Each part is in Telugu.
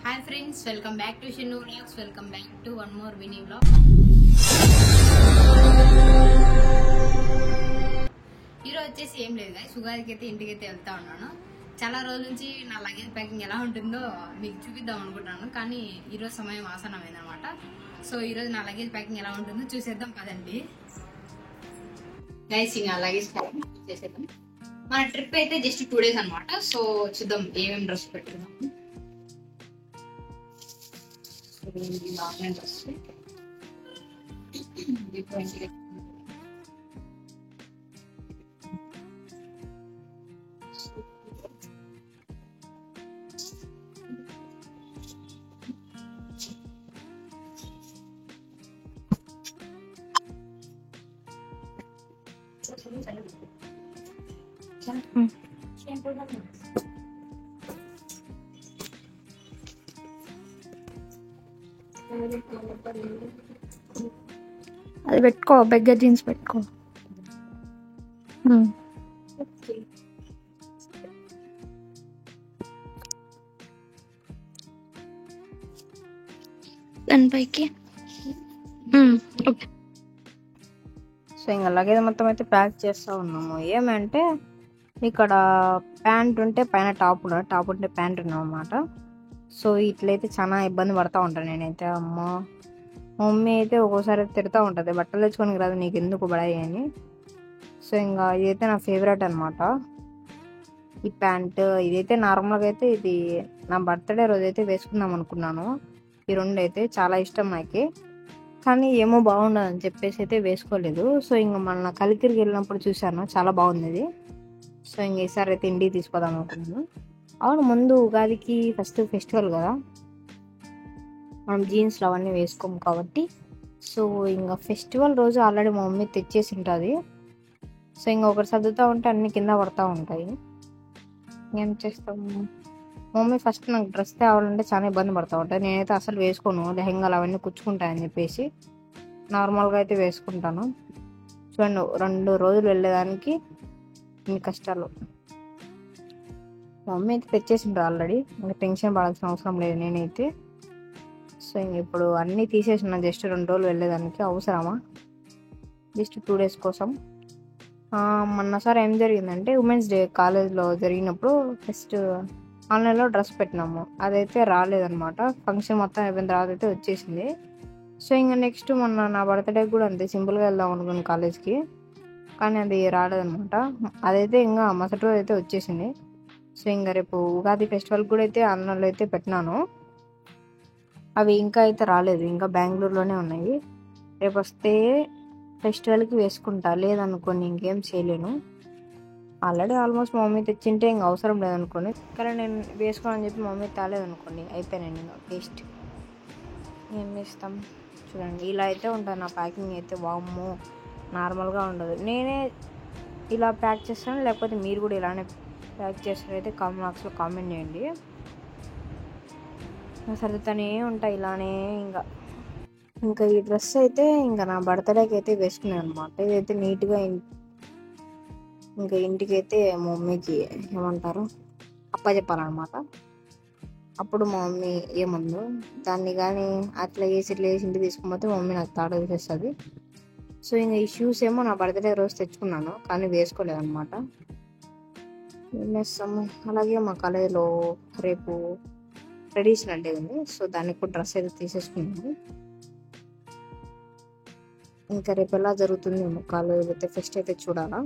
Hi friends, welcome back to Shinu Vlogs. Welcome back to one more Vinny vlog. ఈరోజు వచ్చేసి ఏం లేదు గాయస్, ఉగాదికి అయితే ఇంటికైతే వెళ్తా ఉన్నాను. చాలా రోజుల నుంచి నా లగేజ్ ప్యాకింగ్ ఎలా ఉంటుందో మీకు చూపిద్దాం అనుకుంటున్నాను, కానీ ఈరోజు సమయం ఆసనమైంది అనమాట. సో ఈరోజు నా లగేజ్ ప్యాకింగ్ ఎలా ఉంటుందో చూసేద్దాం పదండి గైస్. ఇంకా లగేజ్ ప్యాకింగ్ చేసేద్దాం. మన ట్రిప్ అయితే జస్ట్ 2 days అనమాట. సో చూద్దాం ఏమేమి డ్రెస్ పెట్టుకుందాం. ఆన్లైన్ డ్రెస్ అది పెట్టుకో, బెగ్గర్ జీన్స్ పెట్టుకో. దానిపైకి సో ఇంకా లగేజ్ మొత్తం అయితే ప్యాక్ చేస్తూ ఉన్నాము. ఏమంటే ఇక్కడ ప్యాంట్ ఉంటే పైన టాప్ ఉంటే ప్యాంట్ ఉన్నాం అన్నమాట. సో ఇట్లయితే చాలా ఇబ్బంది పడతా ఉంటాను నేనైతే. అమ్మ మమ్మీ అయితే ఒక్కోసారి తిడతా ఉంటుంది, బట్టలు తెచ్చుకొని రాదు నీకు ఎందుకు పడాయి అని. సో ఇంకా ఇదైతే నా ఫేవరెట్ అనమాట ఈ ప్యాంట్. ఇదైతే నార్మల్గా అయితే ఇది నా బర్త్డే రోజు అయితే వేసుకుందాం అనుకున్నాను. ఈ రెండు అయితే చాలా ఇష్టం నాకు, కానీ ఏమో బాగుండదని చెప్పేసి అయితే వేసుకోలేదు. సో ఇంకా మన కలికిరికి వెళ్ళినప్పుడు చూశాను, చాలా బాగుంది ఇది. సో ఇంక ఈసారి అయితే ఇంటికి తీసుకోదాం అనుకున్నాను. అవును, ముందు ఉగాదికి ఫస్ట్ ఫెస్టివల్ కదా, మనం జీన్స్లు అవన్నీ వేసుకోము కాబట్టి. సో ఇంకా ఫెస్టివల్ రోజు ఆల్రెడీ మా మమ్మీ తెచ్చేసి ఉంటుంది. సో ఇంకా ఒకటి సర్దుతూ ఉంటే అన్ని కింద పడతా ఉంటాయి. ఏం చేస్తాము, మమ్మీ ఫస్ట్ నాకు డ్రెస్ తేవాలంటే చాలా ఇబ్బంది పడతా ఉంటాయి. నేనైతే అసలు వేసుకోను, లెహంగాలు అవన్నీ కుచ్చుకుంటాయని చెప్పేసి నార్మల్గా అయితే వేసుకుంటాను. చూడండి 2 రోజులు వెళ్ళేదానికి ఇన్ని కష్టాలు. మమ్మీ అయితే తెచ్చేసింటారు ఆల్రెడీ, ఇంకా టెన్షన్ పడాల్సిన అవసరం లేదు నేనైతే. సో ఇంక ఇప్పుడు అన్నీ తీసేసిన, జస్ట్ 2 రోజులు వెళ్ళేదానికి అవసరమా, జస్ట్ 2 days కోసం. మొన్నసారి ఏం జరిగిందంటే ఉమెన్స్ డే కాలేజ్లో జరిగినప్పుడు ఫస్ట్ ఆన్లైన్లో డ్రెస్ పెట్టినాము, అదైతే రాలేదనమాట. ఫంక్షన్ మొత్తం అయిపోయిన తర్వాత అయితే వచ్చేసింది. సో ఇంకా నెక్స్ట్ మొన్న నా బర్త్డే కూడా అంతే, సింపుల్గా వెళ్దాం అనుకున్నాను కాలేజ్కి, కానీ అది రాలేదనమాట. అదైతే ఇంకా మరుసటి రోజు అయితే వచ్చేసింది. సో ఇంకా రేపు ఉగాది ఫెస్టివల్ కూడా అయితే ఆన్లైన్లో అయితే పెట్టినాను, అవి ఇంకా అయితే రాలేదు, ఇంకా బెంగళూరులోనే ఉన్నాయి. రేపు వస్తే ఫెస్టివల్కి వేసుకుంటా, లేదనుకోని ఇంకేం చేయలేను. ఆల్రెడీ ఆల్మోస్ట్ మా మమ్మీ తెచ్చింటే ఇంకా అవసరం లేదనుకోండి, కానీ నేను వేసుకోవాలని చెప్పి మా మమ్మీ తేలేదనుకోండి, అయిపోయానండి ఇంకా వేస్ట్. ఏం చేస్తాం చూడండి, ఇలా అయితే ఉంటుంది నా ప్యాకింగ్ అయితే. వామ్మో, నార్మల్గా ఉండదు. నేనే ఇలా ప్యాక్ చేస్తాను, లేకపోతే మీరు కూడా ఇలానే ప్యాక్ చేస్తారైతే కామెంట్ బాక్స్లో కామెంట్ చేయండి. సర్దుతానే ఉంటాయి ఇలానే. ఇంకా ఈ డ్రెస్ అయితే ఇంకా నా బర్త్డేకి అయితే వేసుకున్నాను అనమాట. ఇదైతే నీట్గా ఇంకా ఇంటికైతే మా మమ్మీకి ఏమంటారు అప్పచెప్పాలన్నమాట. అప్పుడు మా మమ్మీ ఏముందో దాన్ని కానీ అట్లా వేసి ఇట్లా వేసి ఇంటికి తీసుకుపోతే మా మమ్మీ నాకు తాట వేసేస్తుంది. సో ఇంకా ఈ షూస్ ఏమో నా బర్త్డే రోజు తెచ్చుకున్నాను, కానీ వేసుకోలేదన్నమాట. ఏం చేస్తాము. అలాగే మా కాలేజీలో రేపు ట్రెడిషనల్ డే ఉంది, సో దానికి కూడా డ్రెస్ అయితే తీసేసుకున్నాను. ఇంకా రేపు ఎలా జరుగుతుంది కాలేజ్ అయితే ఫెస్ట్ అయితే చూడాలా.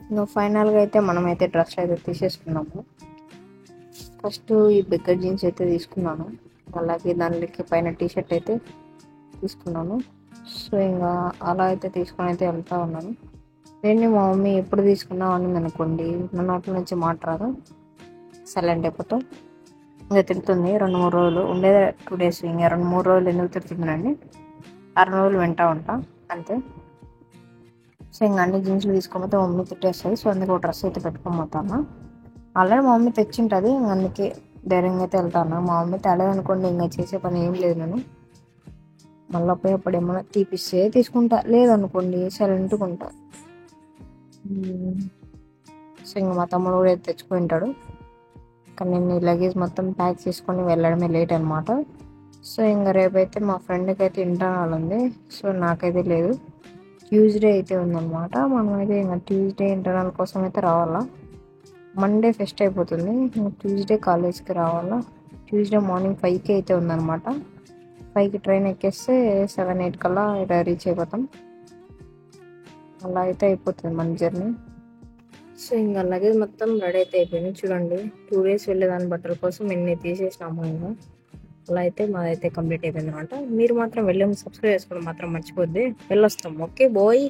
ఇంకా ఫైనల్గా అయితే మనమైతే డ్రెస్లు అయితే తీసేసుకున్నాము. ఫస్ట్ ఈ బెగ్గర్ జీన్స్ అయితే తీసుకున్నాను, అలాగే దానికి పైన టీషర్ట్ అయితే తీసుకున్నాను. సో ఇంకా అలా అయితే తీసుకొని అయితే వెళ్తా ఉన్నాను. నేను మా మమ్మీ ఎప్పుడు తీసుకున్నావు అని అనుకోండి, నా నోట్ల నుంచి మాట రాదు, సైలెంట్ అయిపోతాం. ఇంకా తిడుతుంది 2-3 రోజులు ఉండేదే 2 days, ఇంకా 2-3 రోజులు ఎందుకు తిడుతుందండి, 6 రోజులు వింటా ఉంటా అంతే. సో ఇంకా అన్ని జీన్స్లు తీసుకోకపోతే మమ్మీ తిట్టేస్తుంది. సో అందుకే ఒక డ్రెస్ అయితే పెట్టుకోపోతాను. ఆల్రెడీ మా మమ్మీ తెచ్చింటుంది, అందుకే ధైర్యంగా అయితే వెళ్తాను. మా మమ్మీ తేలేదనుకోండి ఇంకా చేసే పని ఏం లేదు, నేను మళ్ళీ పోయేప్పుడు ఏమైనా తీపిస్తే తీసుకుంటా, లేదనుకోండి సైలెంట్గా ఉంటా. సో ఇంకా మా తమ్ముడు కూడా తెచ్చుకుంటాడు. కానీ నేను ఈ లగేజ్ మొత్తం ప్యాక్ చేసుకొని వెళ్ళడమే లేట్ అనమాట. సో ఇంకా రేపైతే మా ఫ్రెండ్కి అయితే ఇంటర్నల్ ఉంది. సో నాకైతే లేదు. ట్యూస్డే అయితే ఉందన్నమాట. మనమైతే ఇంకా ట్యూస్డే ఇంటర్నల్ కోసం అయితే రావాలా. మండే ఫెస్ట్ అయిపోతుంది. ఇంకా ట్యూస్డే కాలేజ్కి రావాలా. ట్యూస్డే మార్నింగ్ 5కి అయితే ఉందన్నమాట. 5కి ట్రైన్ ఎక్కేస్తే 7-8 కల్లా ఇలా రీచ్ అయిపోతాం. అలా అయితే అయిపోతుంది మన జర్నీ. సో ఇంకా లగేజ్ మొత్తం రెడీ అయితే అయిపోయింది. చూడండి 2 days వెళ్ళేదాని బట్టల కోసం ఎన్ని తీసేసినాము. ఇంకా అలా అయితే మాదైతే కంప్లీట్ అయిపోయింది అనమాట. మీరు మాత్రం వెళ్ళి సబ్స్క్రైబ్ చేసుకోవడం మాత్రం మర్చిపోద్ది. వెళ్ళొస్తాం. Okay bye.